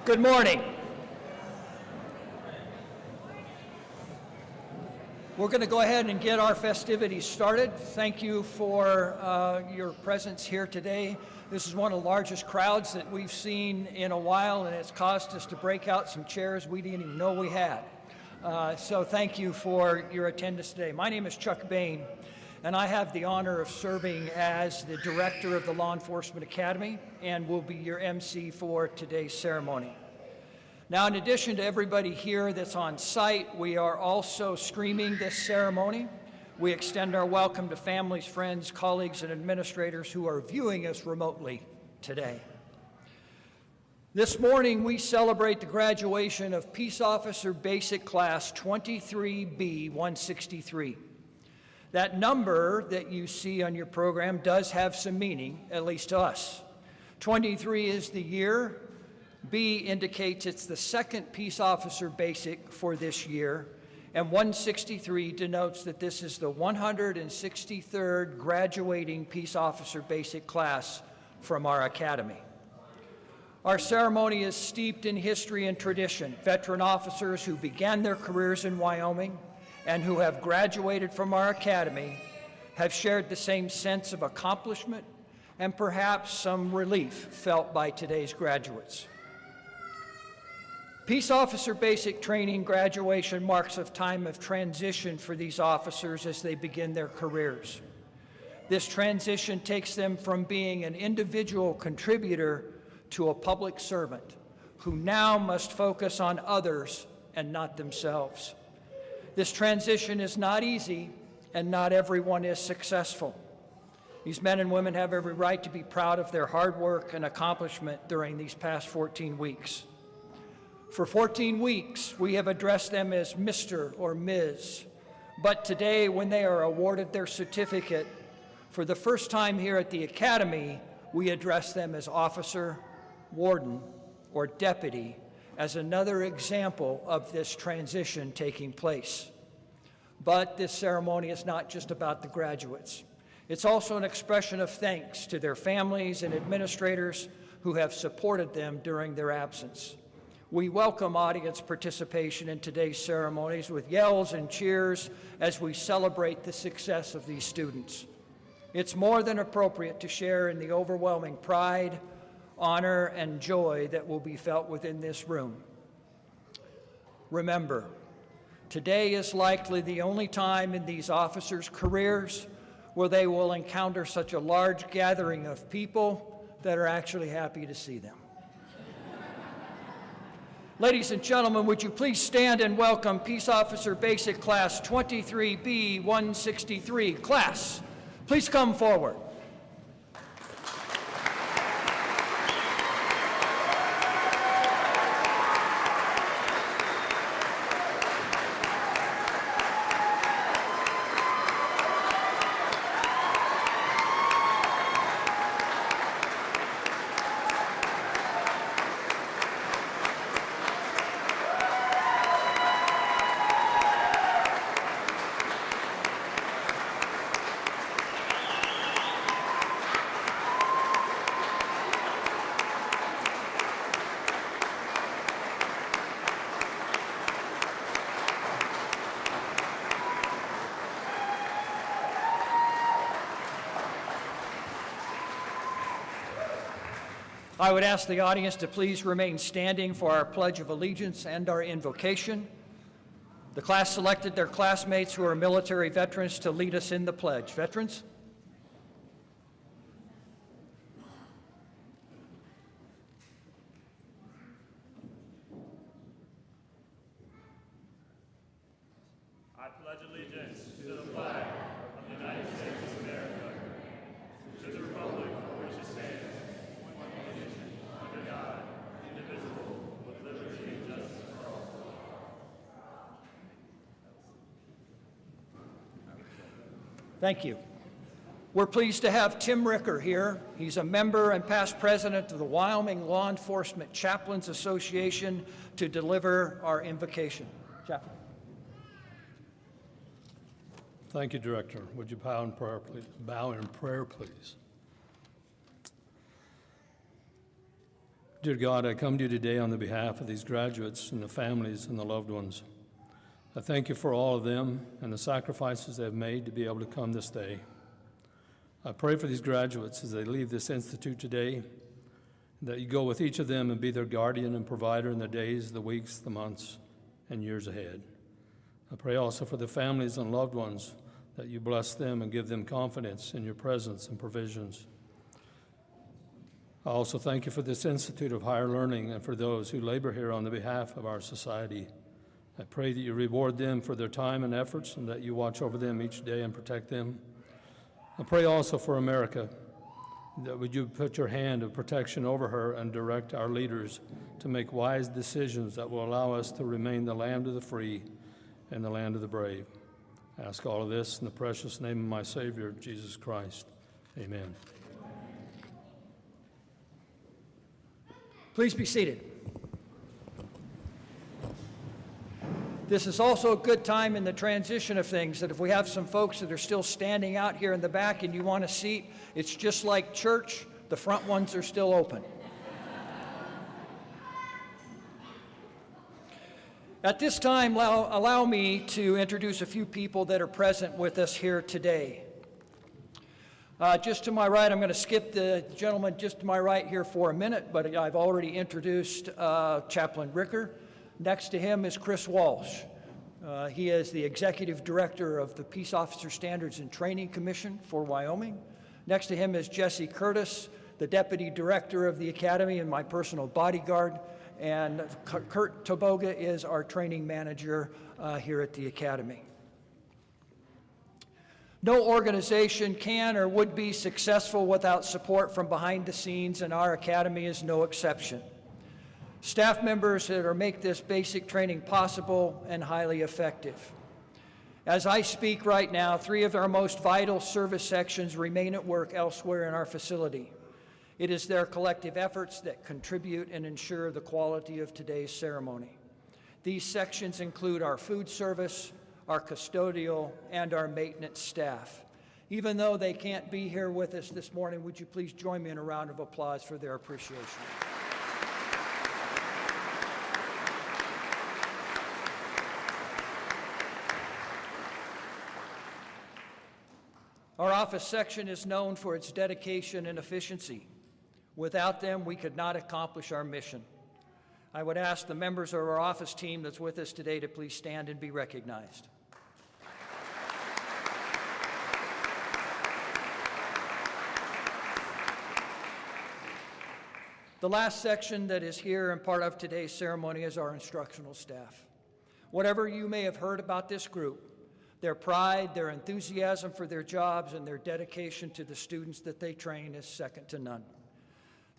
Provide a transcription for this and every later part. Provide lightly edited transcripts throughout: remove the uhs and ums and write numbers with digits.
Good morning. We're going to go ahead and get our festivities started. Thank you for your presence here today. This is one of the largest crowds that we've seen in a while, and it's caused us to break out some chairs we didn't even know we had. So thank you for your attendance today. My name is Chuck Bain, and I have the honor of serving as the director of the Law Enforcement Academy and will be your MC for today's ceremony. Now, in addition to everybody here that's on site, we are also streaming this ceremony. We extend our welcome to families, friends, colleagues, and administrators who are viewing us remotely today. This morning, we celebrate the graduation of Peace Officer Basic Class 23B 163. That number that you see on your program does have some meaning, at least to us. 23 is the year. B indicates it's the second Peace Officer Basic for this year, and 163 denotes that this is the 163rd graduating Peace Officer Basic class from our academy. Our ceremony is steeped in history and tradition. Veteran officers who began their careers in Wyoming and who have graduated from our academy have shared the same sense of accomplishment and perhaps some relief felt by today's graduates. Peace Officer Basic Training graduation marks a time of transition for these officers as they begin their careers. This transition takes them from being an individual contributor to a public servant who now must focus on others and not themselves. This transition is not easy, and not everyone is successful. These men and women have every right to be proud of their hard work and accomplishment during these past 14 weeks. For 14 weeks, we have addressed them as Mr. or Ms., but today, when they are awarded their certificate, for the first time here at the Academy, we address them as officer, warden, or deputy, as another example of this transition taking place. But this ceremony is not just about the graduates. It's also an expression of thanks to their families and administrators who have supported them during their absence. We welcome audience participation in today's ceremonies with yells and cheers as we celebrate the success of these students. It's more than appropriate to share in the overwhelming pride, honor, and joy that will be felt within this room. Remember, today is likely the only time in these officers' careers where they will encounter such a large gathering of people that are actually happy to see them. Ladies and gentlemen, would you please stand and welcome Peace Officer Basic Class 23B 163. Class, please come forward. I would ask the audience to please remain standing for our Pledge of Allegiance and our invocation. The class selected their classmates who are military veterans to lead us in the pledge. Veterans? I pledge allegiance to the flag of the United States of America, to the republic for which it stands, one nation, under God, indivisible, with liberty and justice for all. Thank you. We're pleased to have Tim Ricker here. He's a member and past president of the Wyoming Law Enforcement Chaplains Association to deliver our invocation. Chaplain. Thank you, Director. Would you bow in prayer, please? Bow in prayer, please. Dear God, I come to you today on the behalf of these graduates and the families and the loved ones. I thank you for all of them and the sacrifices they have made to be able to come this day. I pray for these graduates as they leave this institute today, that you go with each of them and be their guardian and provider in the days, the weeks, the months, and years ahead. I pray also for the families and loved ones, that you bless them and give them confidence in your presence and provisions. I also thank you for this Institute of Higher Learning and for those who labor here on the behalf of our society. I pray that you reward them for their time and efforts and that you watch over them each day and protect them. I pray also for America, that would you put your hand of protection over her and direct our leaders to make wise decisions that will allow us to remain the land of the free and the land of the brave. I ask all of this in the precious name of my Savior, Jesus Christ. Amen. Please be seated. This is also a good time in the transition of things that if we have some folks that are still standing out here in the back and you want a seat, it's just like church, the front ones are still open. At this time, allow me to introduce a few people that are present with us here today. Just to my right, I'm going to skip the gentleman just to my right here for a minute, but I've already introduced Chaplain Ricker. Next to him is Chris Walsh. He is the Executive Director of the Peace Officer Standards and Training Commission for Wyoming. Next to him is Jesse Curtis, the Deputy Director of the Academy and my personal bodyguard. And Kurt Toboga is our training manager here at the Academy. No organization can or would be successful without support from behind the scenes, and our Academy is no exception. Staff members that make this basic training possible and highly effective. As I speak right now, 3 of our most vital service sections remain at work elsewhere in our facility. It is their collective efforts that contribute and ensure the quality of today's ceremony. These sections include our food service, our custodial, and our maintenance staff. Even though they can't be here with us this morning, would you please join me in a round of applause for their appreciation? Our office section is known for its dedication and efficiency. Without them, we could not accomplish our mission. I would ask the members of our office team that's with us today to please stand and be recognized. The last section that is here and part of today's ceremony is our instructional staff. Whatever you may have heard about this group, their pride, their enthusiasm for their jobs, and their dedication to the students that they train is second to none.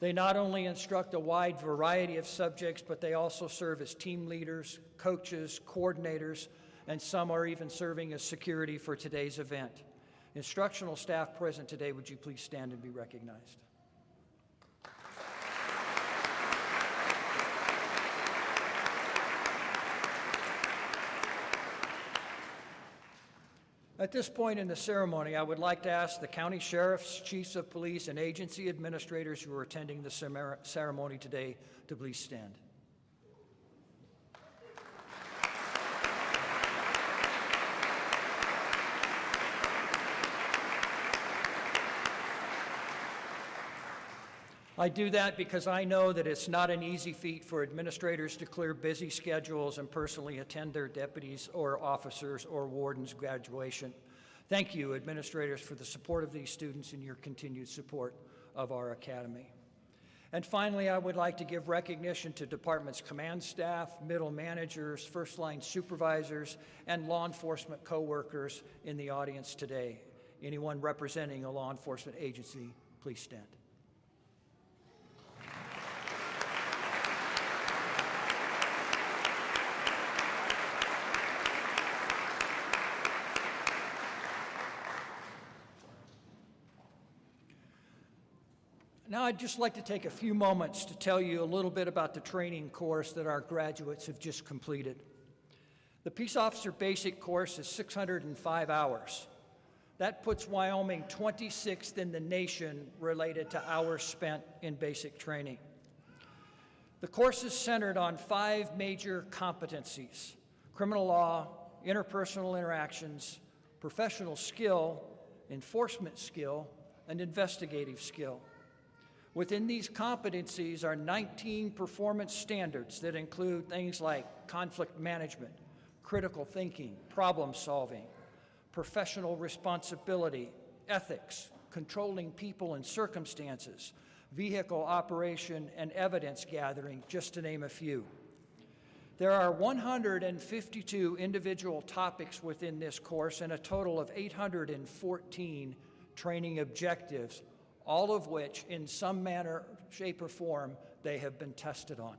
They not only instruct a wide variety of subjects, but they also serve as team leaders, coaches, coordinators, and some are even serving as security for today's event. Instructional staff present today, would you please stand and be recognized? At this point in the ceremony, I would like to ask the county sheriffs, chiefs of police, and agency administrators who are attending the ceremony today to please stand. I do that because I know that it's not an easy feat for administrators to clear busy schedules and personally attend their deputies or officers or wardens' graduation. Thank you, administrators, for the support of these students and your continued support of our academy. And finally, I would like to give recognition to departments' command staff, middle managers, first-line supervisors, and law enforcement coworkers in the audience today. Anyone representing a law enforcement agency, please stand. Now I'd just like to take a few moments to tell you a little bit about the training course that our graduates have just completed. The Peace Officer Basic course is 605 hours. That puts Wyoming 26th in the nation related to hours spent in basic training. The course is centered on 5 major competencies: criminal law, interpersonal interactions, professional skill, enforcement skill, and investigative skill. Within these competencies are 19 performance standards that include things like conflict management, critical thinking, problem solving, professional responsibility, ethics, controlling people and circumstances, vehicle operation, and evidence gathering, just to name a few. There are 152 individual topics within this course and a total of 814 training objectives, all of which, in some manner, shape, or form, they have been tested on.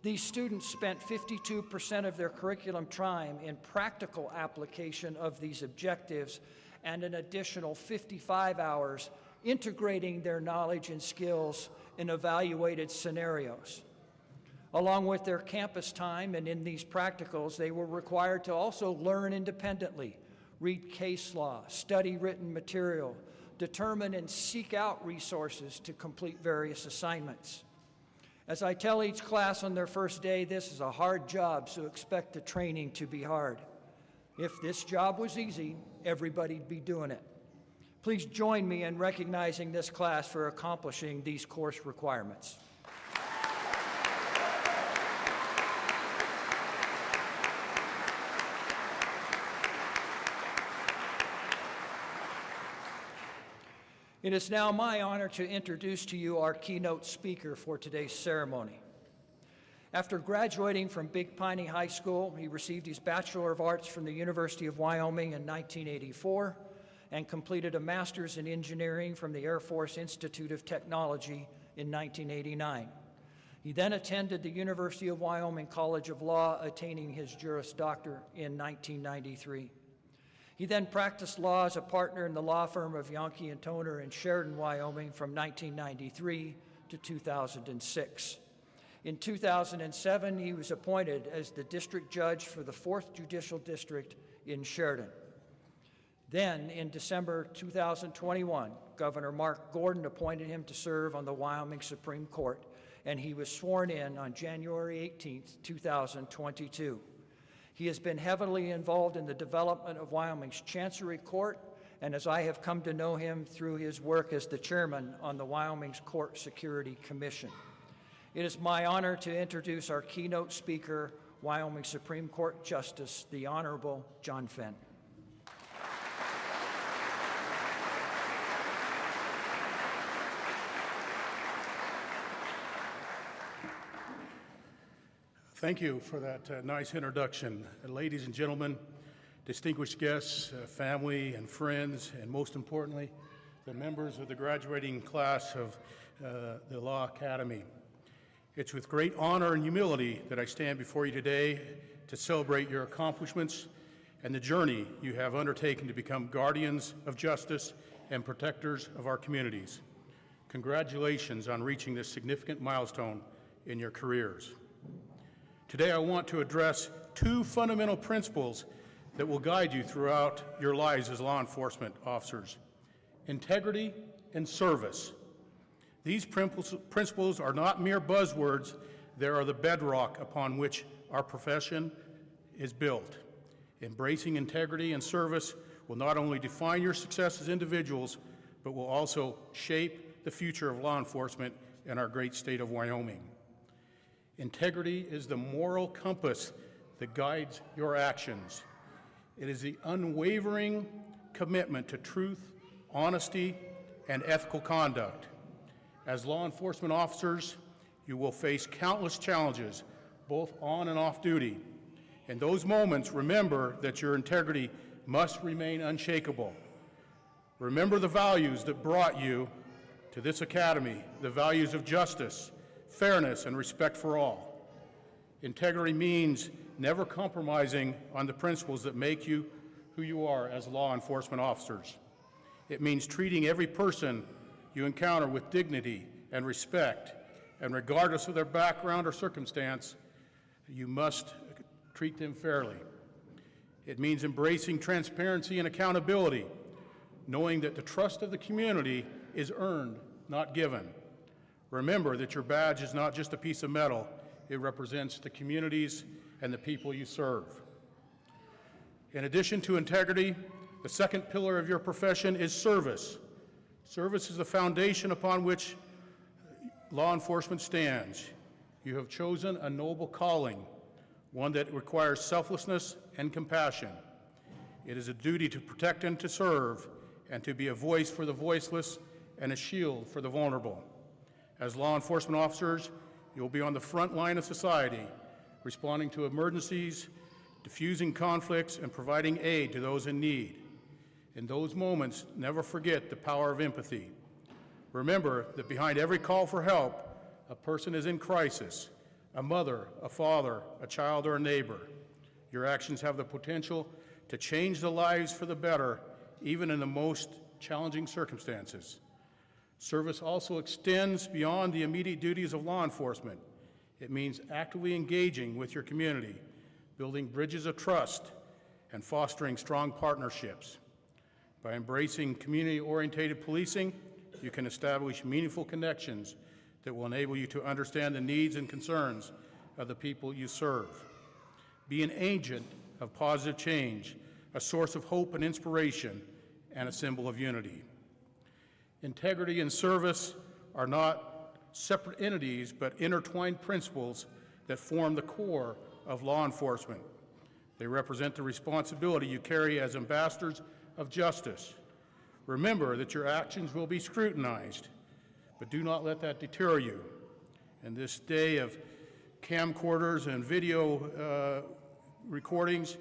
These students spent 52% of their curriculum time in practical application of these objectives and an additional 55 hours integrating their knowledge and skills in evaluated scenarios. Along with their campus time and in these practicals, they were required to also learn independently, read case law, study written material, determine and seek out resources to complete various assignments. As I tell each class on their first day, this is a hard job, so expect the training to be hard. If this job was easy, everybody'd be doing it. Please join me in recognizing this class for accomplishing these course requirements. It is now my honor to introduce to you our keynote speaker for today's ceremony. After graduating from Big Piney High School, he received his Bachelor of Arts from the University of Wyoming in 1984 and completed a Master's in Engineering from the Air Force Institute of Technology in 1989. He then attended the University of Wyoming College of Law, attaining his Juris Doctor in 1993. He then practiced law as a partner in the law firm of Yankee & Toner in Sheridan, Wyoming from 1993 to 2006. In 2007, he was appointed as the district judge for the 4th Judicial District in Sheridan. Then, in December 2021, Governor Mark Gordon appointed him to serve on the Wyoming Supreme Court, and he was sworn in on January 18, 2022. He has been heavily involved in the development of Wyoming's Chancery Court, and as I have come to know him through his work as the chairman on the Wyoming's Court Security Commission. It is my honor to introduce our keynote speaker, Wyoming Supreme Court Justice, the Honorable John Fenn. Thank you for that nice introduction. Ladies and gentlemen, distinguished guests, family and friends, and most importantly, the members of the graduating class of the Law Academy. It's with great honor and humility that I stand before you today to celebrate your accomplishments and the journey you have undertaken to become guardians of justice and protectors of our communities. Congratulations on reaching this significant milestone in your careers. Today, I want to address 2 fundamental principles that will guide you throughout your lives as law enforcement officers: integrity and service. These principles are not mere buzzwords, they are the bedrock upon which our profession is built. Embracing integrity and service will not only define your success as individuals, but will also shape the future of law enforcement in our great state of Wyoming. Integrity is the moral compass that guides your actions. It is the unwavering commitment to truth, honesty, and ethical conduct. As law enforcement officers, you will face countless challenges, both on and off duty. In those moments, remember that your integrity must remain unshakable. Remember the values that brought you to this academy, the values of justice, fairness, and respect for all. Integrity means never compromising on the principles that make you who you are as law enforcement officers. It means treating every person you encounter with dignity and respect, and regardless of their background or circumstance, you must treat them fairly. It means embracing transparency and accountability, knowing that the trust of the community is earned, not given. Remember that your badge is not just a piece of metal, it represents the communities and the people you serve. In addition to integrity, the second pillar of your profession is service. Service is the foundation upon which law enforcement stands. You have chosen a noble calling, one that requires selflessness and compassion. It is a duty to protect and to serve, and to be a voice for the voiceless and a shield for the vulnerable. As law enforcement officers, you'll be on the front line of society, responding to emergencies, diffusing conflicts, and providing aid to those in need. In those moments, never forget the power of empathy. Remember that behind every call for help, a person is in crisis, a mother, a father, a child, or a neighbor. Your actions have the potential to change the lives for the better, even in the most challenging circumstances. Service also extends beyond the immediate duties of law enforcement. It means actively engaging with your community, building bridges of trust, and fostering strong partnerships. By embracing community-oriented policing, you can establish meaningful connections that will enable you to understand the needs and concerns of the people you serve. Be an agent of positive change, a source of hope and inspiration, and a symbol of unity. Integrity and service are not separate entities, but intertwined principles that form the core of law enforcement. They represent the responsibility you carry as ambassadors of justice. Remember that your actions will be scrutinized, but do not let that deter you. In this day of camcorders and video recordings,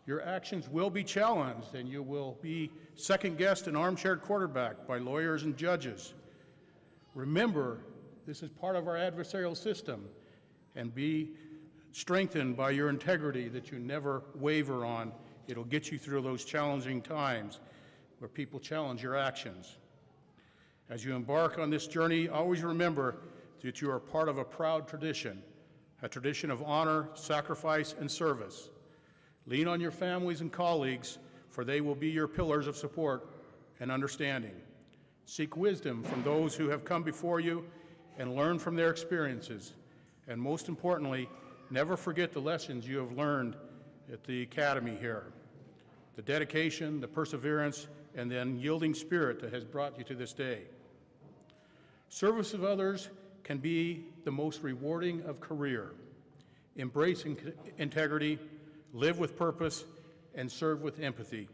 your actions will be challenged, and you will be second-guessed and armchair quarterbacked by lawyers and judges. Remember, this is part of our adversarial system, and be strengthened by your integrity that you never waver on. It'll get you through those challenging times where people challenge your actions. As you embark on this journey, always remember that you are part of a proud tradition, a tradition of honor, sacrifice, and service. Lean on your families and colleagues, for they will be your pillars of support and understanding. Seek wisdom from those who have come before you and learn from their experiences. And most importantly, never forget the lessons you have learned at the Academy here. The dedication, the perseverance, and the unyielding spirit that has brought you to this day. Service of others can be the most rewarding of career. Embrace integrity, live with purpose, and serve with empathy.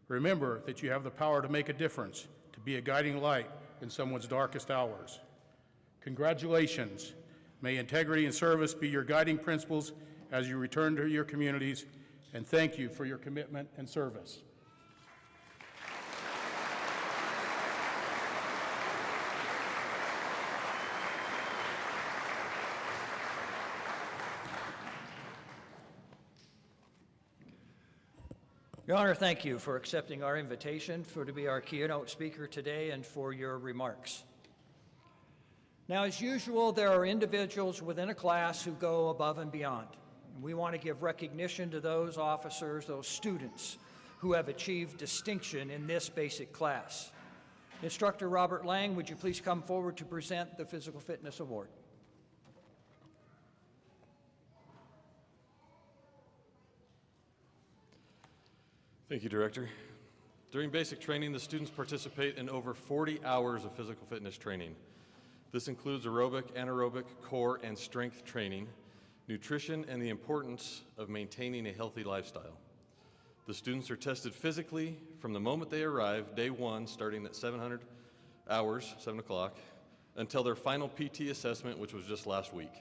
Remember that you have the power to make a difference, to be a guiding light in someone's darkest hours. Congratulations. May integrity and service be your guiding principles as you return to your communities, and thank you for your commitment and service. Your Honor, thank you for accepting our invitation to be our keynote speaker today and for your remarks. Now, as usual, there are individuals within a class who go above and beyond. We want to give recognition to those officers, those students who have achieved distinction in this basic class. Instructor Robert Lang, would you please come forward to present the Physical Fitness Award? Thank you, Director. During basic training, the students participate in over 40 hours of physical fitness training. This includes aerobic, anaerobic, core, and strength training, nutrition, and the importance of maintaining a healthy lifestyle. The students are tested physically from the moment they arrive, day one, starting at 700 hours, 7 o'clock, until their final PT assessment, which was just last week.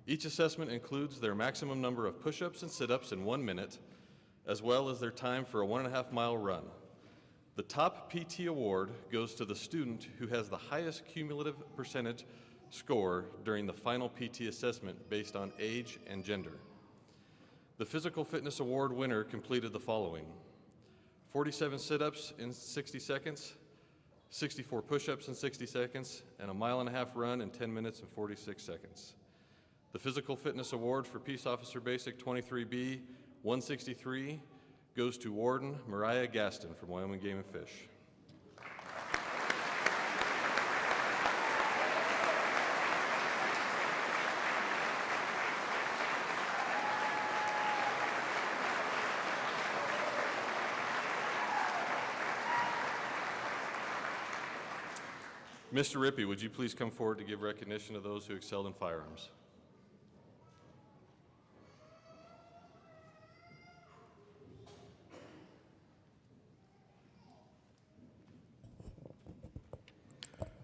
Each assessment includes their maximum number of push-ups and sit-ups in 1 minute, as well as their time for a 1.5-mile run. The top PT award goes to the student who has the highest cumulative percentage score during the final PT assessment based on age and gender. The Physical Fitness Award winner completed the following: 47 sit-ups in 60 seconds, 64 push-ups in 60 seconds, and a 1.5-mile run in 10 minutes and 46 seconds. The Physical Fitness Award for Peace Officer Basic 23B 163 goes to Warden Mariah Gaston from Wyoming Game and Fish. Mr. Rippey, would you please come forward to give recognition to those who excelled in firearms?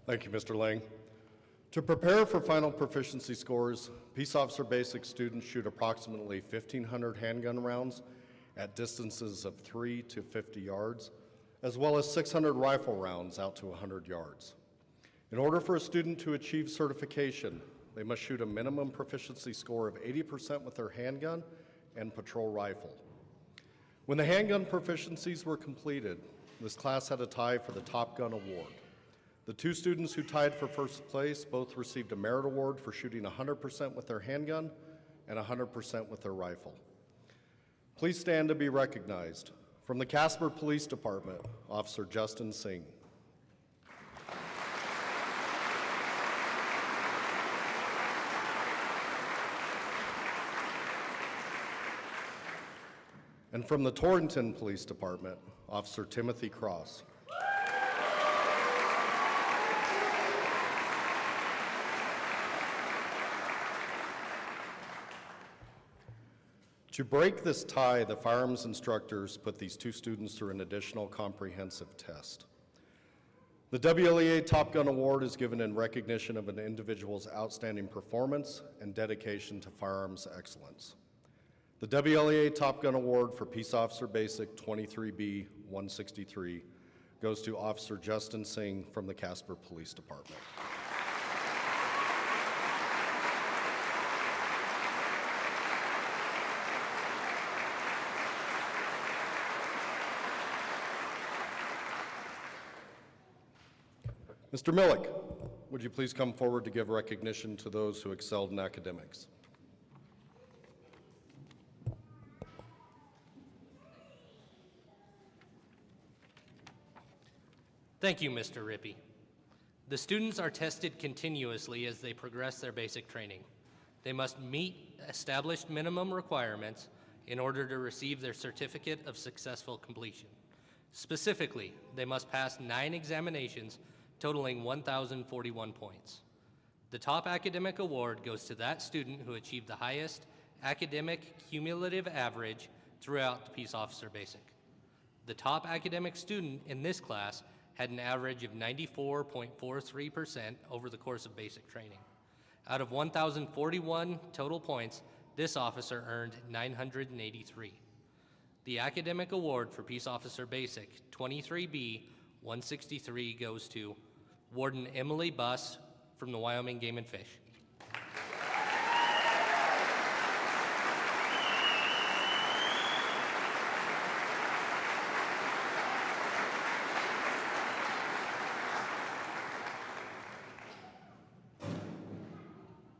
Thank you, Mr. Lang. To prepare for final proficiency scores, Peace Officer Basic students shoot approximately 1,500 handgun rounds at distances of 3 to 50 yards, as well as 600 rifle rounds out to 100 yards. In order for a student to achieve certification, they must shoot a minimum proficiency score of 80% with their handgun and patrol rifle. When the handgun proficiencies were completed, this class had a tie for the Top Gun Award. The two students who tied for first place both received a merit award for shooting 100% with their handgun and 100% with their rifle. Please stand to be recognized. From the Casper Police Department, Officer Justin Singh. And from the Torrington Police Department, Officer Timothy Cross. To break this tie, the firearms instructors put these two students through an additional comprehensive test. The WLEA Top Gun Award is given in recognition of an individual's outstanding performance and dedication to firearms excellence. The WLEA Top Gun Award for Peace Officer Basic 23B 163 goes to Officer Justin Singh from the Casper Police Department. Mr. Millick, would you please come forward to give recognition to those who excelled in academics? Thank you, Mr. Rippey. The students are tested continuously as they progress their basic training. They must meet established minimum requirements in order to receive their certificate of successful completion. Specifically, they must pass 9 examinations totaling 1,041 points. The top academic award goes to that student who achieved the highest academic cumulative average throughout the Peace Officer Basic. The top academic student in this class had an average of 94.43% over the course of basic training. Out of 1,041 total points, this officer earned 983. The academic award for Peace Officer Basic 23B 163 goes to Warden Emily Buss from the Wyoming Game and Fish.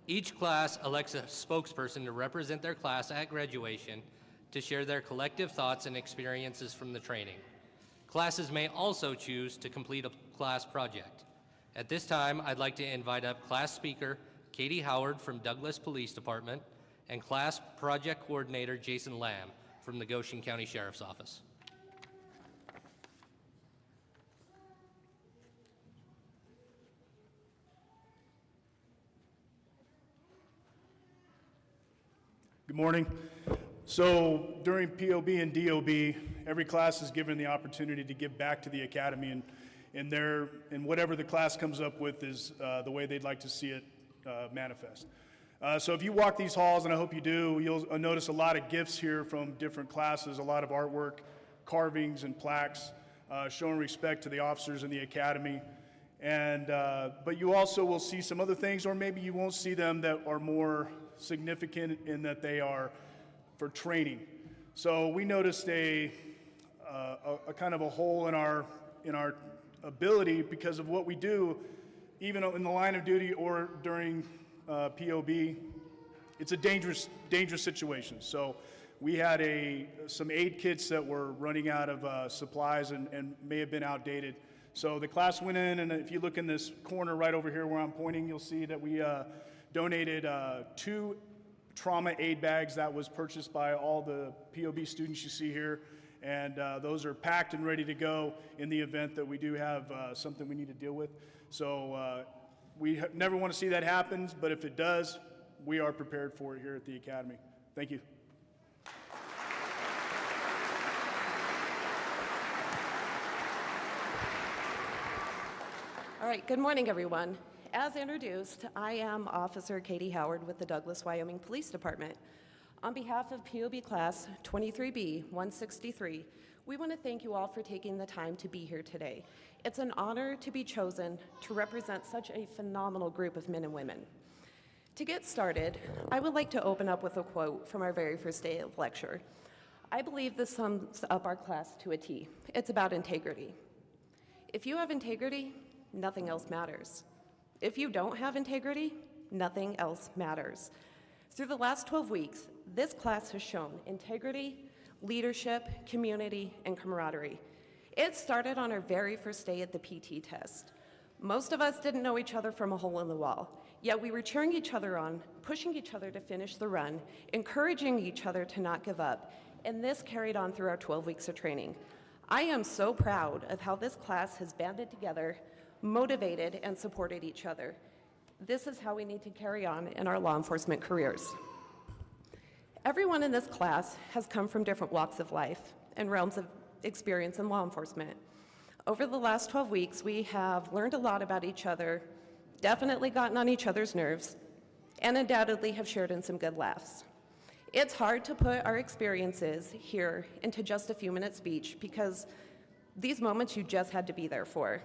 Each class elects a spokesperson to represent their class at graduation to share their collective thoughts and experiences from the training. Classes may also choose to complete a class project. At this time, I'd like to invite up class speaker Katie Howard from Douglas Police Department and class project coordinator Jason Lamb from the Goshen County Sheriff's Office. Good morning. So during POB and DOB, every class is given the opportunity to give back to the academy, and whatever the class comes up with is the way they'd like to see it manifest. So if you walk these halls, and I hope you do, you'll notice a lot of gifts here from different classes, a lot of artwork, carvings, and plaques showing respect to the officers in the academy. But you also will see some other things, or maybe you won't see them, that are more significant in that they are for training. So we noticed a kind of a hole in our ability because of what we do, even in the line of duty or during POB. It's a dangerous situation. So we had some aid kits that were running out of supplies and may have been outdated. So the class went in, and if you look in this corner right over here where I'm pointing, you'll see that we donated 2 trauma aid bags that was purchased by all the POB students you see here. and those are packed and ready to go in the event that we do have something we need to deal with. So we never want to see that happen, but if it does, we are prepared for it here at the Academy. Thank you. All right, good morning, everyone. As introduced, I am Officer Katie Howard with the Douglas, Wyoming Police Department. On behalf of POB Class 23B 163, we want to thank you all for taking the time to be here today. It's an honor to be chosen to represent such a phenomenal group of men and women. To get started, I would like to open up with a quote from our very first day of lecture. I believe this sums up our class to a T. It's about integrity. If you have integrity, nothing else matters. If you don't have integrity, nothing else matters. Through the last 12 weeks, this class has shown integrity, leadership, community, and camaraderie. It started on our very first day at the PT test. Most of us didn't know each other from a hole in the wall, yet we were cheering each other on, pushing each other to finish the run, encouraging each other to not give up, and this carried on through our 12 weeks of training. I am so proud of how this class has banded together, motivated, and supported each other. This is how we need to carry on in our law enforcement careers. Everyone in this class has come from different walks of life and realms of experience in law enforcement. Over the last 12 weeks, we have learned a lot about each other, definitely gotten on each other's nerves, and undoubtedly have shared in some good laughs. It's hard to put our experiences here into just a few minute speech because these moments you just had to be there for.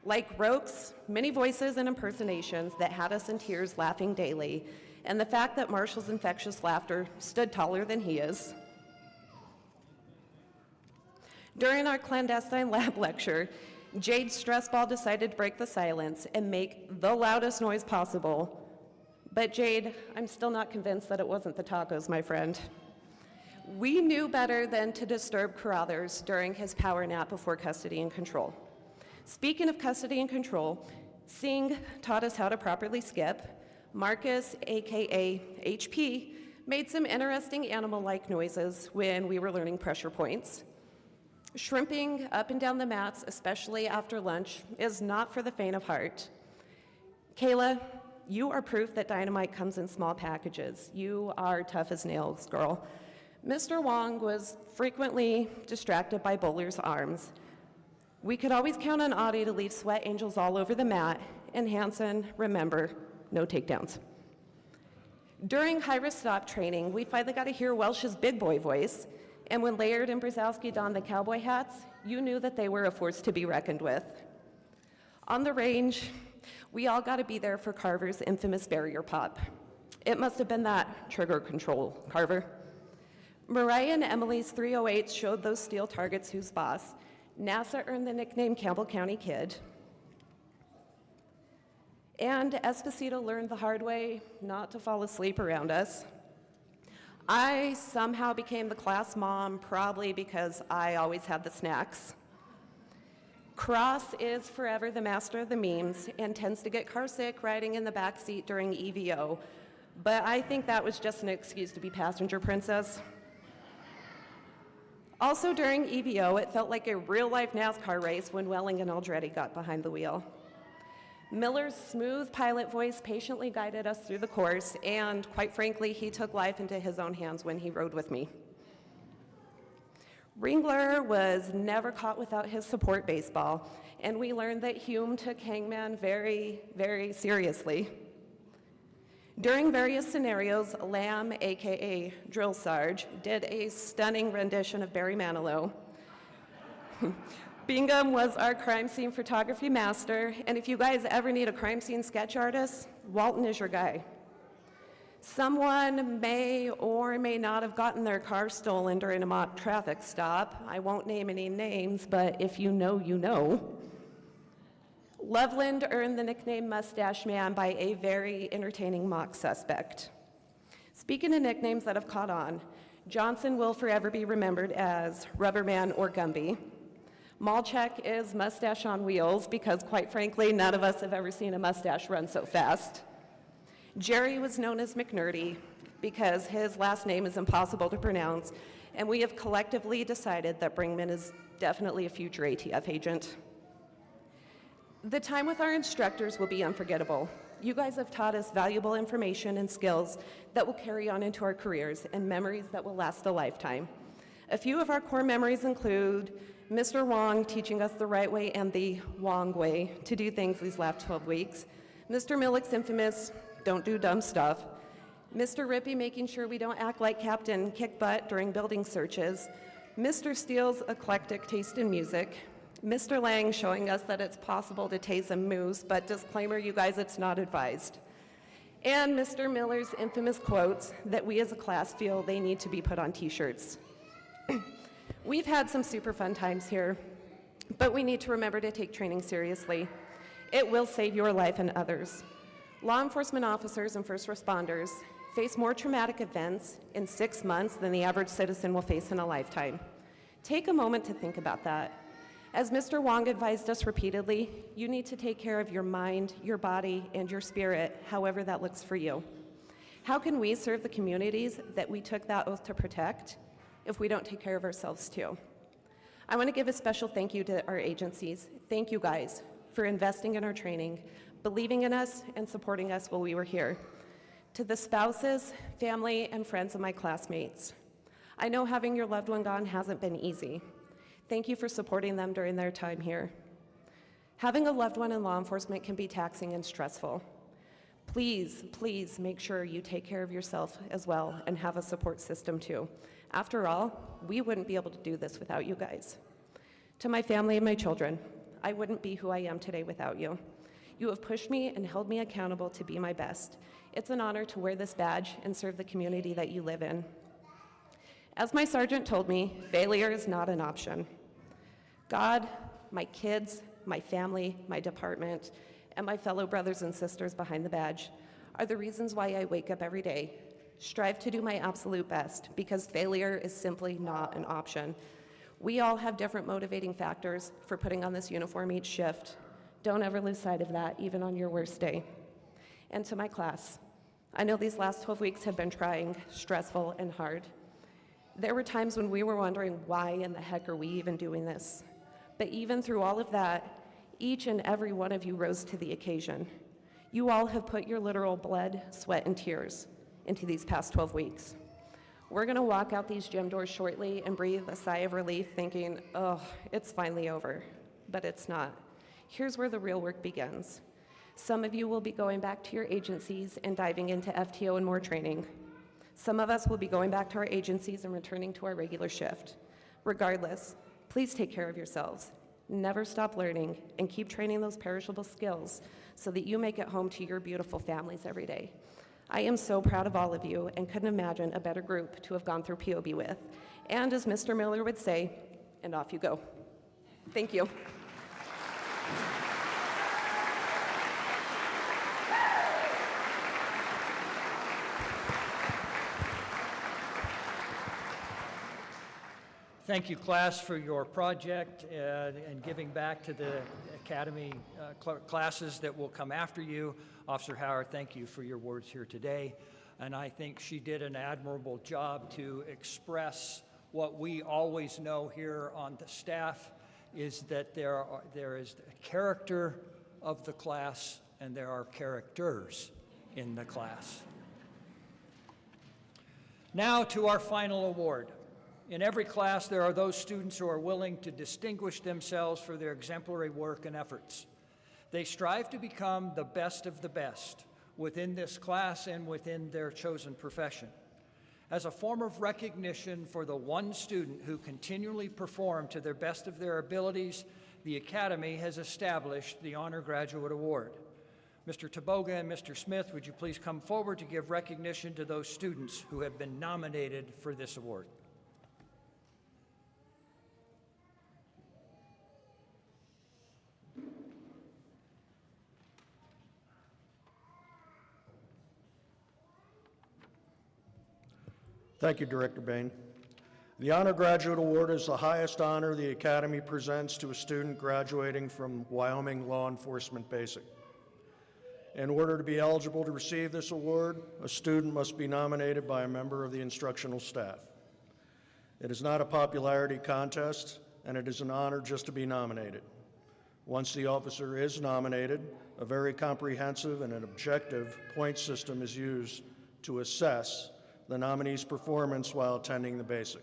Like Roke's many voices and impersonations that had us in tears laughing daily, and the fact that Marshall's infectious laughter stood taller than he is. During our clandestine lab lecture, Jade Stressball decided to break the silence and make the loudest noise possible. But Jade, I'm still not convinced that it wasn't the tacos, my friend. We knew better than to disturb Carruthers during his power nap before custody and control. Speaking of custody and control, Singh taught us how to properly skip. Marcus, AKA HP, made some interesting animal-like noises when we were learning pressure points. Shrimping up and down the mats, especially after lunch, is not for the faint of heart. Kayla, you are proof that dynamite comes in small packages. You are tough as nails, girl. Mr. Wong was frequently distracted by Bowler's arms. We could always count on Audie to leave sweat angels all over the mat, and Hanson, remember, no takedowns. During high-risk stop training, we finally got to hear Welsh's big boy voice, and when Laird and Brzezowski donned the cowboy hats, you knew that they were a force to be reckoned with. On the range, we all got to be there for Carver's infamous barrier pop. It must have been that trigger control, Carver. Mariah and Emily's 308s showed those steel targets who's boss. NASA earned the nickname Campbell County Kid. And Esposito learned the hard way not to fall asleep around us. I somehow became the class mom, probably because I always had the snacks. Cross is forever the master of the memes and tends to get carsick riding in the back seat during EVO, but I think that was just an excuse to be passenger princess. Also during EVO, it felt like a real-life NASCAR race when Welling and Aldretti got behind the wheel. Miller's smooth pilot voice patiently guided us through the course, and quite frankly, he took life into his own hands when he rode with me. Ringler was never caught without his support baseball, and we learned that Hume took Hangman very, very seriously. During various scenarios, Lamb, AKA Drill Sarge, did a stunning rendition of Barry Manilow. Bingham was our crime scene photography master, and if you guys ever need a crime scene sketch artist, Walton is your guy. Someone may or may not have gotten their car stolen during a mock traffic stop. I won't name any names, but if you know, you know. Loveland earned the nickname Mustache Man by a very entertaining mock suspect. Speaking of nicknames that have caught on, Johnson will forever be remembered as Rubberman or Gumby. Malchek is Mustache on Wheels because, quite frankly, none of us have ever seen a mustache run so fast. Jerry was known as McNerdy because his last name is impossible to pronounce, and we have collectively decided that Brinkman is definitely a future ATF agent. The time with our instructors will be unforgettable. You guys have taught us valuable information and skills that will carry on into our careers and memories that will last a lifetime. A few of our core memories include Mr. Wong teaching us the right way and the Wong way to do things these last 12 weeks, Mr. Millick's infamous "don't do dumb stuff," Mr. Rippey making sure we don't act like Captain Kick Butt during building searches, Mr. Steele's eclectic taste in music, Mr. Lang showing us that it's possible to tase a moose, but disclaimer, you guys, it's not advised, and Mr. Miller's infamous quotes that we as a class feel they need to be put on t-shirts. We've had some super fun times here, but we need to remember to take training seriously. It will save your life and others. Law enforcement officers and first responders face more traumatic events in 6 months than the average citizen will face in a lifetime. Take a moment to think about that. As Mr. Wong advised us repeatedly, you need to take care of your mind, your body, and your spirit, however that looks for you. How can we serve the communities that we took that oath to protect if we don't take care of ourselves too? I want to give a special thank you to our agencies. Thank you guys for investing in our training, believing in us, and supporting us while we were here. To the spouses, family, and friends of my classmates, I know having your loved one gone hasn't been easy. Thank you for supporting them during their time here. Having a loved one in law enforcement can be taxing and stressful. Please, please make sure you take care of yourself as well and have a support system too. After all, we wouldn't be able to do this without you guys. To my family and my children, I wouldn't be who I am today without you. You have pushed me and held me accountable to be my best. It's an honor to wear this badge and serve the community that you live in. As my sergeant told me, failure is not an option. God, my kids, my family, my department, and my fellow brothers and sisters behind the badge are the reasons why I wake up every day, strive to do my absolute best, because failure is simply not an option. We all have different motivating factors for putting on this uniform each shift. Don't ever lose sight of that, even on your worst day. And to my class, I know these last 12 weeks have been trying, stressful, and hard. There were times when we were wondering, why in the heck are we even doing this? But even through all of that, each and every one of you rose to the occasion. You all have put your literal blood, sweat, and tears into these past 12 weeks. We're gonna walk out these gym doors shortly and breathe a sigh of relief thinking, oh, it's finally over, but it's not. Here's where the real work begins. Some of you will be going back to your agencies and diving into FTO and more training. Some of us will be going back to our agencies and returning to our regular shift. Regardless, please take care of yourselves. Never stop learning and keep training those perishable skills so that you make it home to your beautiful families every day. I am so proud of all of you and couldn't imagine a better group to have gone through POB with. And as Mr. Miller would say, and off you go. Thank you. Thank you, class, for your project and giving back to the academy classes that will come after you. Officer Howard, thank you for your words here today. And I think she did an admirable job to express what we always know here on the staff, is that there is a character of the class and there are characters in the class. Now to our final award. In every class, there are those students who are willing to distinguish themselves for their exemplary work and efforts. They strive to become the best of the best within this class and within their chosen profession. As a form of recognition for the one student who continually performed to their best of their abilities, the Academy has established the Honor Graduate Award. Mr. Taboga and Mr. Smith, would you please come forward to give recognition to those students who have been nominated for this award? Thank you, Director Bain. The Honor Graduate Award is the highest honor the Academy presents to a student graduating from Wyoming Law Enforcement Basic. In order to be eligible to receive this award, a student must be nominated by a member of the instructional staff. It is not a popularity contest, and it is an honor just to be nominated. Once the officer is nominated, a very comprehensive and an objective point system is used to assess the nominee's performance while attending the basic.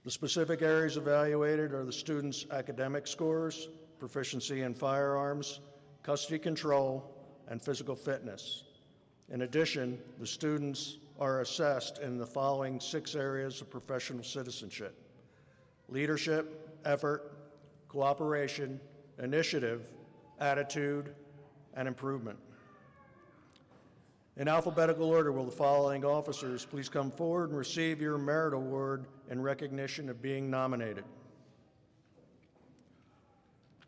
The specific areas evaluated are the student's academic scores, proficiency in firearms, custody control, and physical fitness. In addition, the students are assessed in the following 6 areas of professional citizenship: leadership, effort, cooperation, initiative, attitude, and improvement. In alphabetical order, will the following officers please come forward and receive your merit award in recognition of being nominated?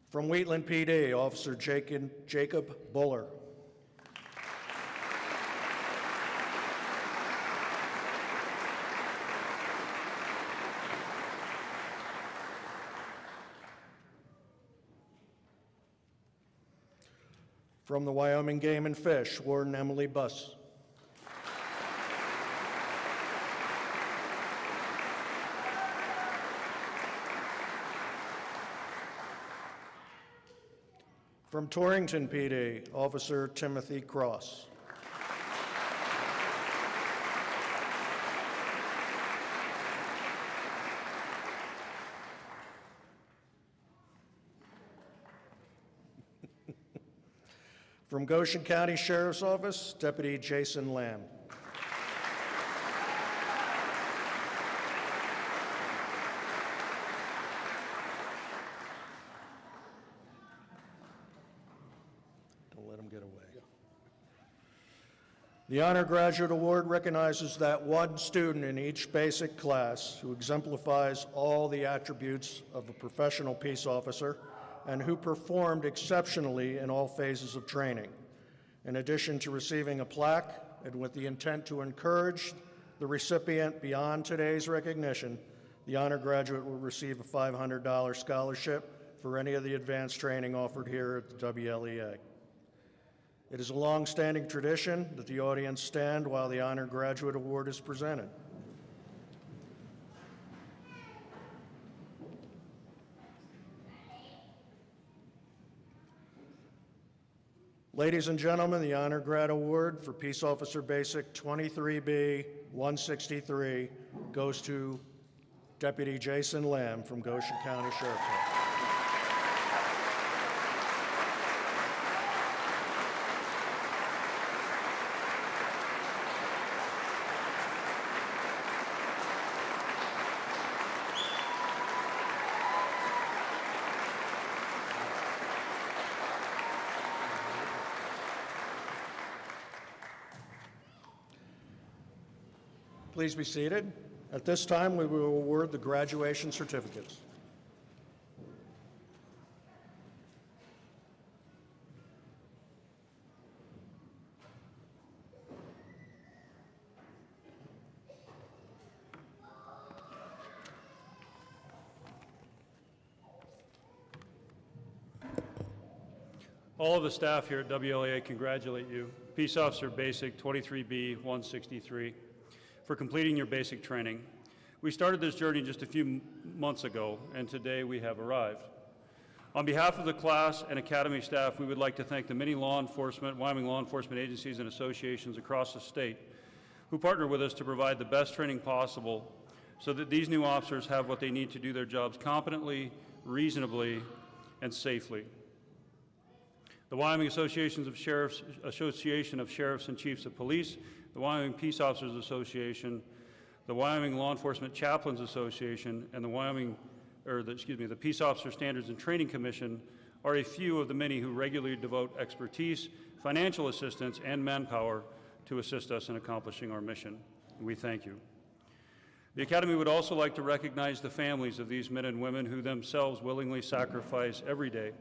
From Wheatland PD, Officer Jacob Buller. From the Wyoming Game and Fish, Warden Emily Buss. From Torrington PD, Officer Timothy Cross. From Goshen County Sheriff's Office, Deputy Jason Lamb. Don't let him get away. The Honor Graduate Award recognizes that one student in each basic class who exemplifies all the attributes of a professional peace officer and who performed exceptionally in all phases of training. In addition to receiving a plaque, and with the intent to encourage the recipient beyond today's recognition, the honor graduate will receive a $500 scholarship for any of the advanced training offered here at the WLEA. It is a long-standing tradition that the audience stand while the Honor Graduate Award is presented. Ladies and gentlemen, the Honor Grad Award for Peace Officer Basic 23B 163 goes to Deputy Jason Lamb from Goshen County Sheriff's Office. Please be seated. At this time, we will award the graduation certificates. All of the staff here at WLEA congratulate you, Peace Officer Basic 23B 163, for completing your basic training. We started this journey just a few months ago, and today we have arrived. On behalf of the class and Academy staff, we would like to thank the many Wyoming law enforcement agencies and associations across the state who partner with us to provide the best training possible so that these new officers have what they need to do their jobs competently, reasonably, and safely. The Wyoming Association of Sheriffs and Chiefs of Police, the Wyoming Peace Officers Association, the Wyoming Law Enforcement Chaplains Association, and the Peace Officer Standards and Training Commission are a few of the many who regularly devote expertise, financial assistance, and manpower to assist us in accomplishing our mission. We thank you. The Academy would also like to recognize the families of these men and women who themselves willingly sacrifice every day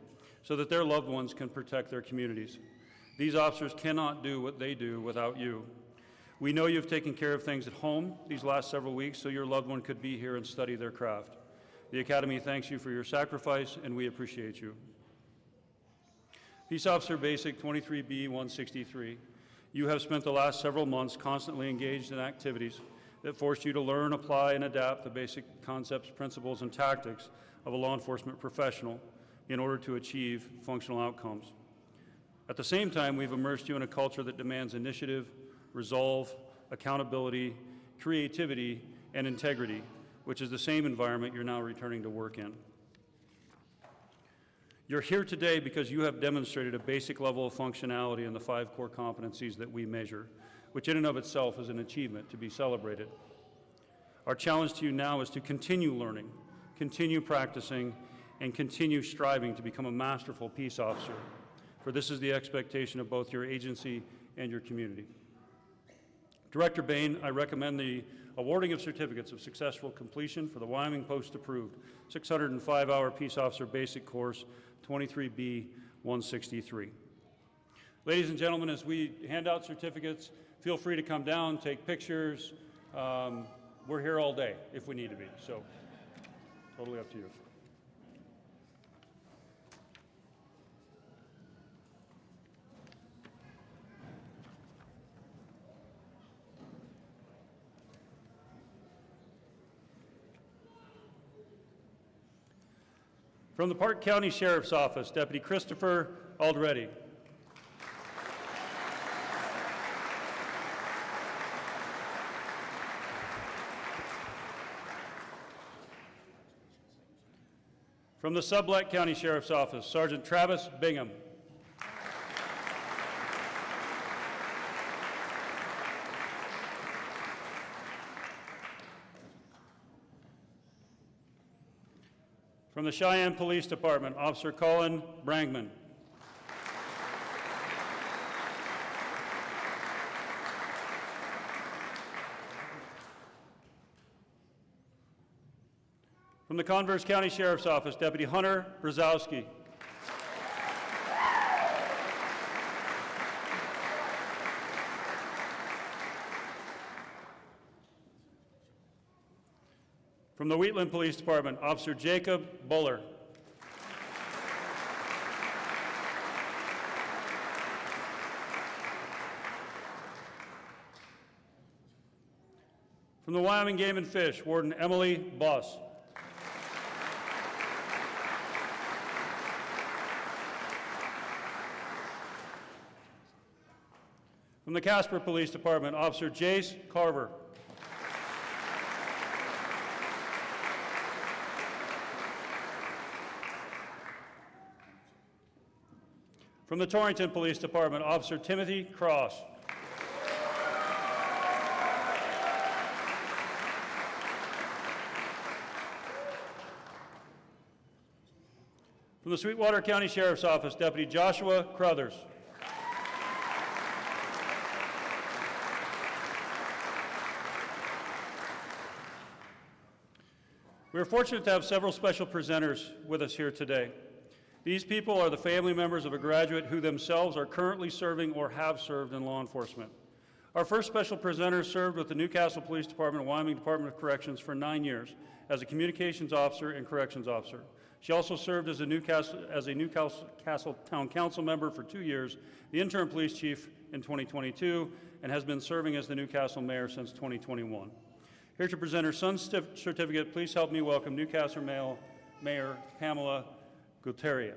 so that their loved ones can protect their communities. These officers cannot do what they do without you. We know you've taken care of things at home these last several weeks so your loved one could be here and study their craft. The Academy thanks you for your sacrifice, and we appreciate you. Peace Officer Basic 23B 163, you have spent the last several months constantly engaged in activities that forced you to learn, apply, and adapt the basic concepts, principles, and tactics of a law enforcement professional in order to achieve functional outcomes. At the same time, we've immersed you in a culture that demands initiative, resolve, accountability, creativity, and integrity, which is the same environment you're now returning to work in. You're here today because you have demonstrated a basic level of functionality in the 5 core competencies that we measure, which in and of itself is an achievement to be celebrated. Our challenge to you now is to continue learning, continue practicing, and continue striving to become a masterful peace officer, for this is the expectation of both your agency and your community. Director Bain, I recommend the awarding of certificates of successful completion for the Wyoming P.O.S.T approved 605-hour Peace Officer Basic Course 23B 163. Ladies and gentlemen, as we hand out certificates, feel free to come down, take pictures. We're here all day if we need to be, so totally up to you. From the Park County Sheriff's Office, Deputy Christopher Alderetti. From the Sublette County Sheriff's Office, Sergeant Travis Bingham. From the Cheyenne Police Department, Officer Colin Brangman. From the Converse County Sheriff's Office, Deputy Hunter Brzezowski. From the Wheatland Police Department, Officer Jacob Buller. From the Wyoming Game and Fish, Warden Emily Boss. From the Casper Police Department, Officer Jace Carver. From the Torrington Police Department, Officer Timothy Cross. From the Sweetwater County Sheriff's Office, Deputy Joshua Crothers. We are fortunate to have several special presenters with us here today. These people are the family members of a graduate who themselves are currently serving or have served in law enforcement. Our first special presenter served with the Newcastle Police Department and Wyoming Department of Corrections for 9 years as a communications officer and corrections officer. She also served as a Newcastle Town Council member for 2 years, the interim police chief in 2022, and has been serving as the Newcastle mayor since 2021. Here to present her son's certificate, please help me welcome Newcastle Mayor Pamela Guterria.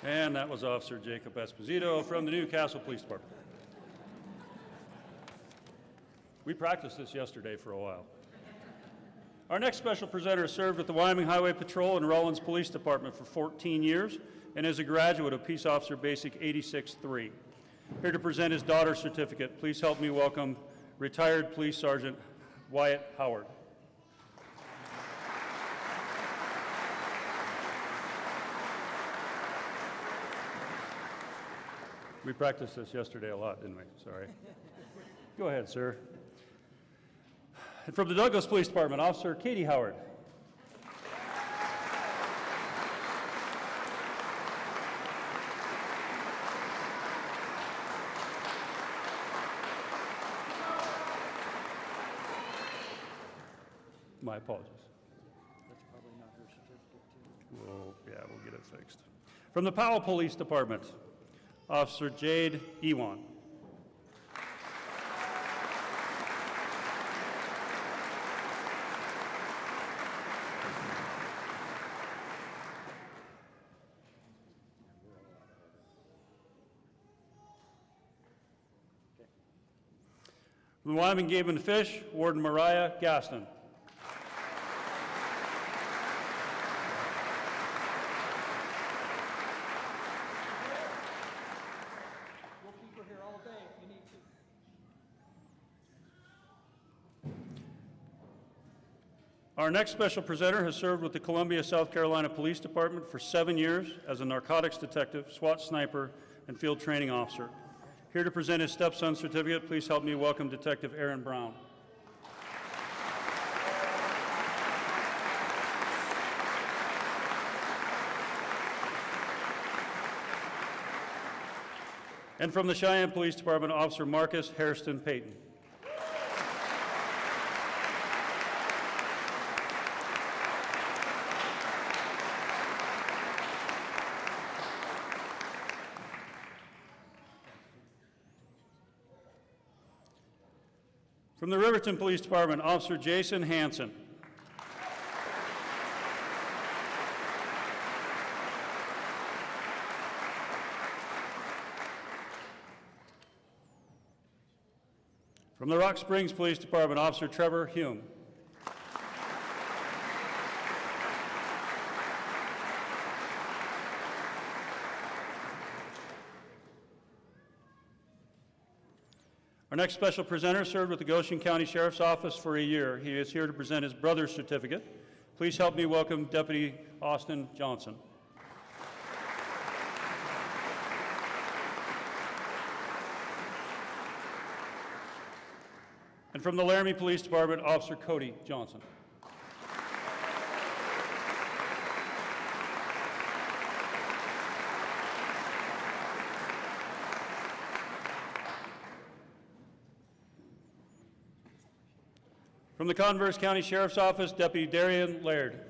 And that was Officer Jacob Esposito from the Newcastle Police Department. We practiced this yesterday for a while. Our next special presenter served with the Wyoming Highway Patrol and Rollins Police Department for 14 years and is a graduate of Peace Officer Basic 86-3. Here to present his daughter's certificate, please help me welcome retired Police Sergeant Wyatt Howard. We practiced this yesterday a lot, didn't we? Sorry. Go ahead, sir. And from the Douglas Police Department, Officer Katie Howard. My apologies. We'll get it fixed. From the Powell Police Department, Officer Jade Ewan. From the Wyoming Game and Fish, Warden Mariah Gaston. We'll keep her here all day if you need to. Our next special presenter has served with the Columbia, South Carolina Police Department for 7 years as a narcotics detective, SWAT sniper, and field training officer. Here to present his stepson certificate, please help me welcome Detective Aaron Brown. And from the Cheyenne Police Department, Officer Marcus Hairston Payton. From the Riverton Police Department, Officer Jason Hansen. From the Rock Springs Police Department, Officer Trevor Hume. Our next special presenter served with the Goshen County Sheriff's Office for a year. He is here to present his brother's certificate. Please help me welcome Deputy Austin Johnson. And from the Laramie Police Department, Officer Cody Johnson. From the Converse County Sheriff's Office, Deputy Darian Laird.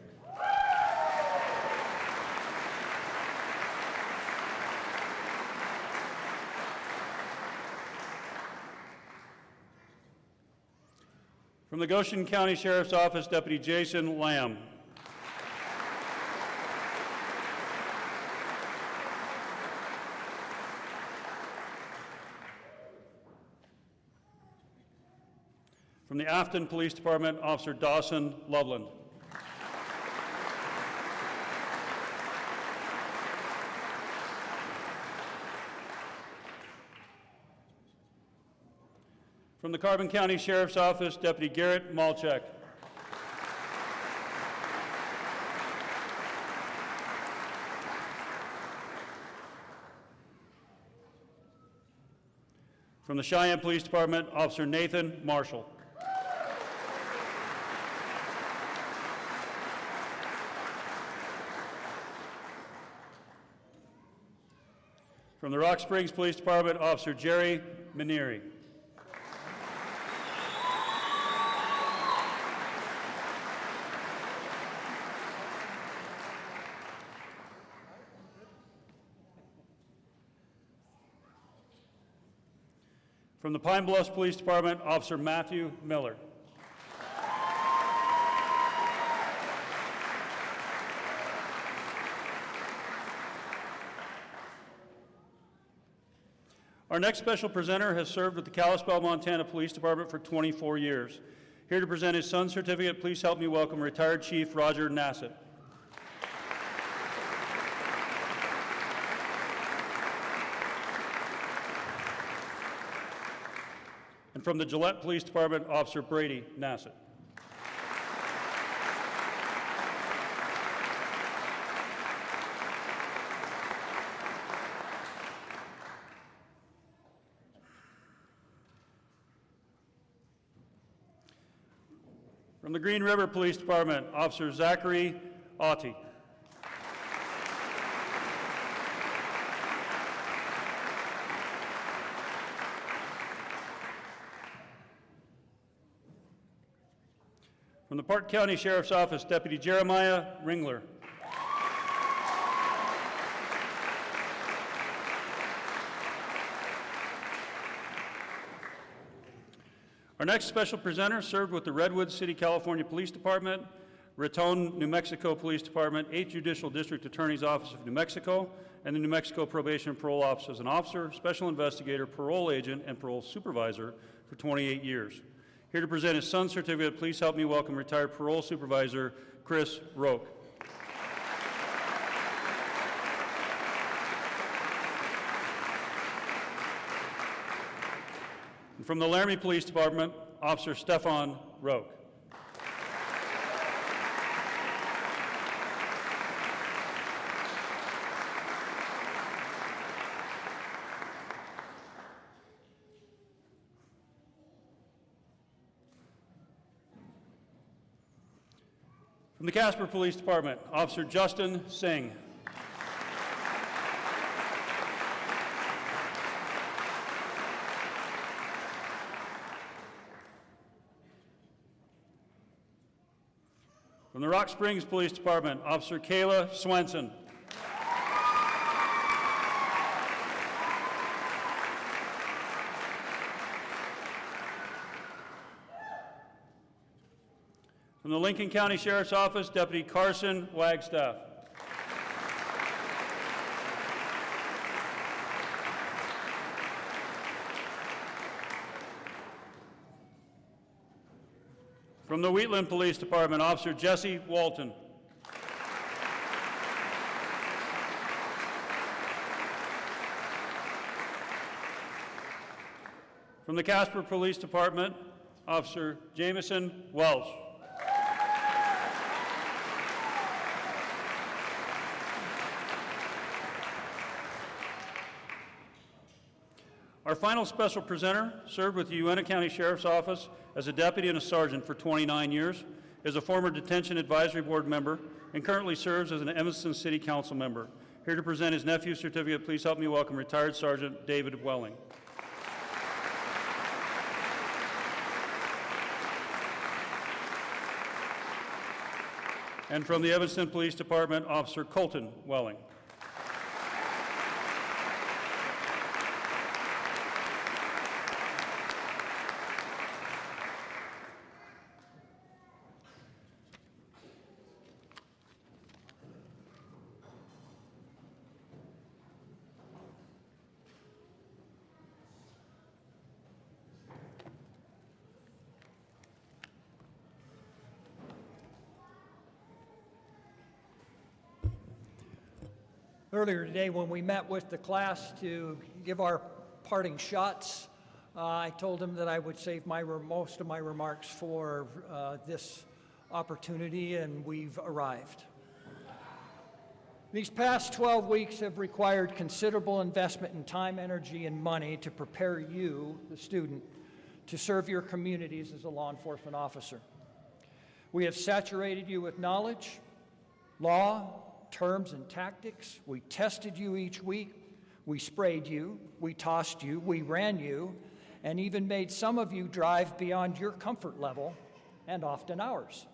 From the Goshen County Sheriff's Office, Deputy Jason Lamb. From the Afton Police Department, Officer Dawson Loveland. From the Carbon County Sheriff's Office, Deputy Garrett Malchek. From the Cheyenne Police Department, Officer Nathan Marshall. From the Rock Springs Police Department, Officer Jerry Maneri. From the Pine Bluffs Police Department, Officer Matthew Miller. Our next special presenter has served with the Kalispell, Montana Police Department for 24 years. Here to present his son's certificate, please help me welcome retired Chief Roger Nassett. And from the Gillette Police Department, Officer Brady Nassett. From the Green River Police Department, Officer Zachary Auty. From From the Park County Sheriff's Office, Deputy Jeremiah Ringler. Our next special presenter served with the Redwood City, California Police Department, Raton, New Mexico Police Department, 8th Judicial District Attorney's Office of New Mexico, and the New Mexico Probation and Parole Office as an officer, special investigator, parole agent, and parole supervisor for 28 years. Here to present his son's certificate, please help me welcome retired parole supervisor Chris Roque. And from the Laramie Police Department, Officer Stefan Roque. From the Casper Police Department, Officer Justin Singh. From the Rock Springs Police Department, Officer Kayla Swenson. From the Lincoln County Sheriff's Office, Deputy Carson Wagstaff. From the Wheatland Police Department, Officer Jesse Walton. From the Casper Police Department, Officer Jameson Welsh. Our final special presenter served with the Uena County Sheriff's Office as a deputy and a sergeant for 29 years, is a former Detention Advisory Board member, and currently serves as an Evanston City Council member. Here to present his nephew's certificate, please help me welcome retired Sergeant David Welling. And from the Evanston Police Department, Officer Colton Welling. Earlier today, when we met with the class to give our parting shots, I told them that I would save most of my remarks for this opportunity, and we've arrived. These past 12 weeks have required considerable investment in time, energy, and money to prepare you, the student, to serve your communities as a law enforcement officer. We have saturated you with knowledge, law, terms, and tactics. We tested you each week. We sprayed you. We tossed you. We ran you, and even made some of you drive beyond your comfort level, and often ours.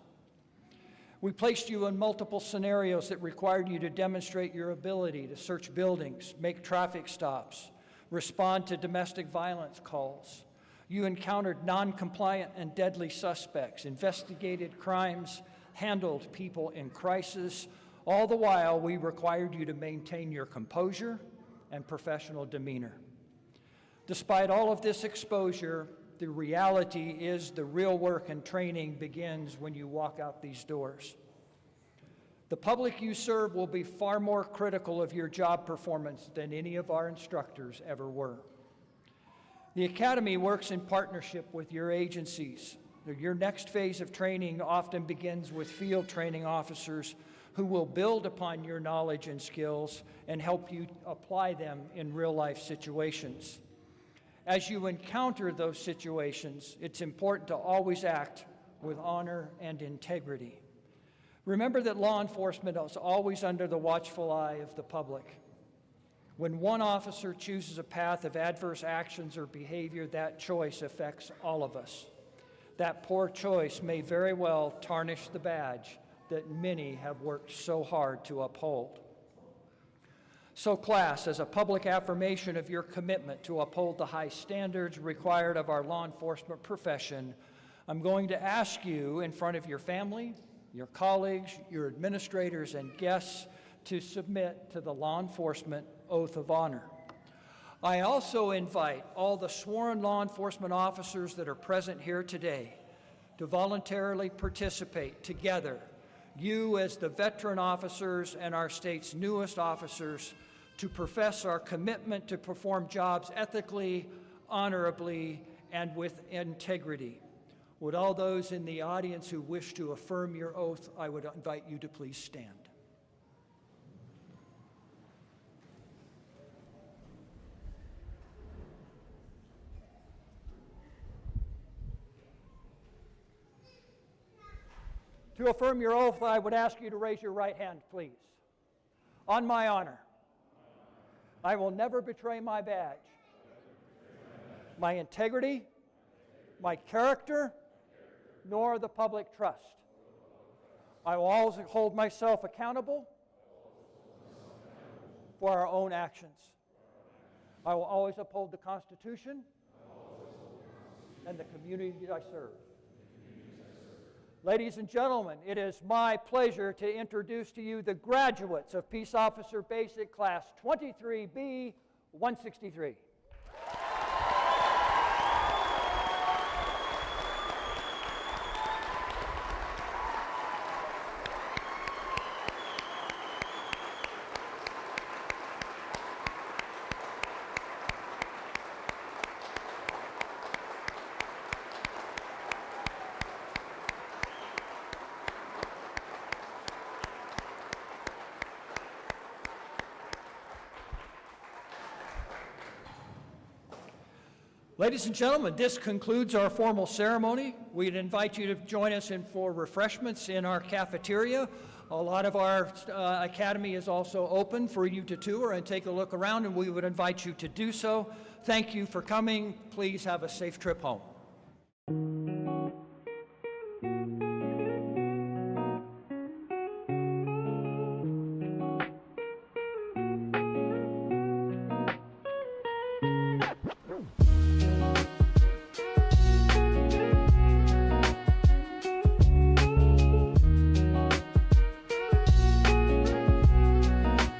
We placed you in multiple scenarios that required you to demonstrate your ability to search buildings, make traffic stops, respond to domestic violence calls. You encountered non-compliant and deadly suspects, investigated crimes, handled people in crisis. All the while, we required you to maintain your composure and professional demeanor. Despite all of this exposure, the reality is the real work and training begins when you walk out these doors. The public you serve will be far more critical of your job performance than any of our instructors ever were. The Academy works in partnership with your agencies. Your next phase of training often begins with field training officers who will build upon your knowledge and skills and help you apply them in real-life situations. As you encounter those situations, it's important to always act with honor and integrity. Remember that law enforcement is always under the watchful eye of the public. When one officer chooses a path of adverse actions or behavior, that choice affects all of us. that poor choice may very well tarnish the badge that many have worked so hard to uphold. So class, as a public affirmation of your commitment to uphold the high standards required of our law enforcement profession, I'm going to ask you in front of your family, your colleagues, your administrators, and guests to submit to the law enforcement oath of honor. I also invite all the sworn law enforcement officers that are present here today to voluntarily participate together, you as the veteran officers and our state's newest officers, to profess our commitment to perform jobs ethically, honorably, and with integrity. Would all those in the audience who wish to affirm your oath, I would invite you to please stand. To affirm your oath, I would ask you to raise your right hand, please. On my honor, I will never betray my badge, my integrity, my character, nor the public trust. I will always hold myself accountable for our own actions. I will always uphold the Constitution and the community that I serve. Ladies and gentlemen, it is my pleasure to introduce to you the graduates of Peace Officer Basic Class 23B 163. Ladies and gentlemen, this concludes our formal ceremony. We'd invite you to join us for refreshments in our cafeteria. A lot of our academy is also open for you to tour and take a look around, and we would invite you to do so. Thank you for coming. Please have a safe trip home.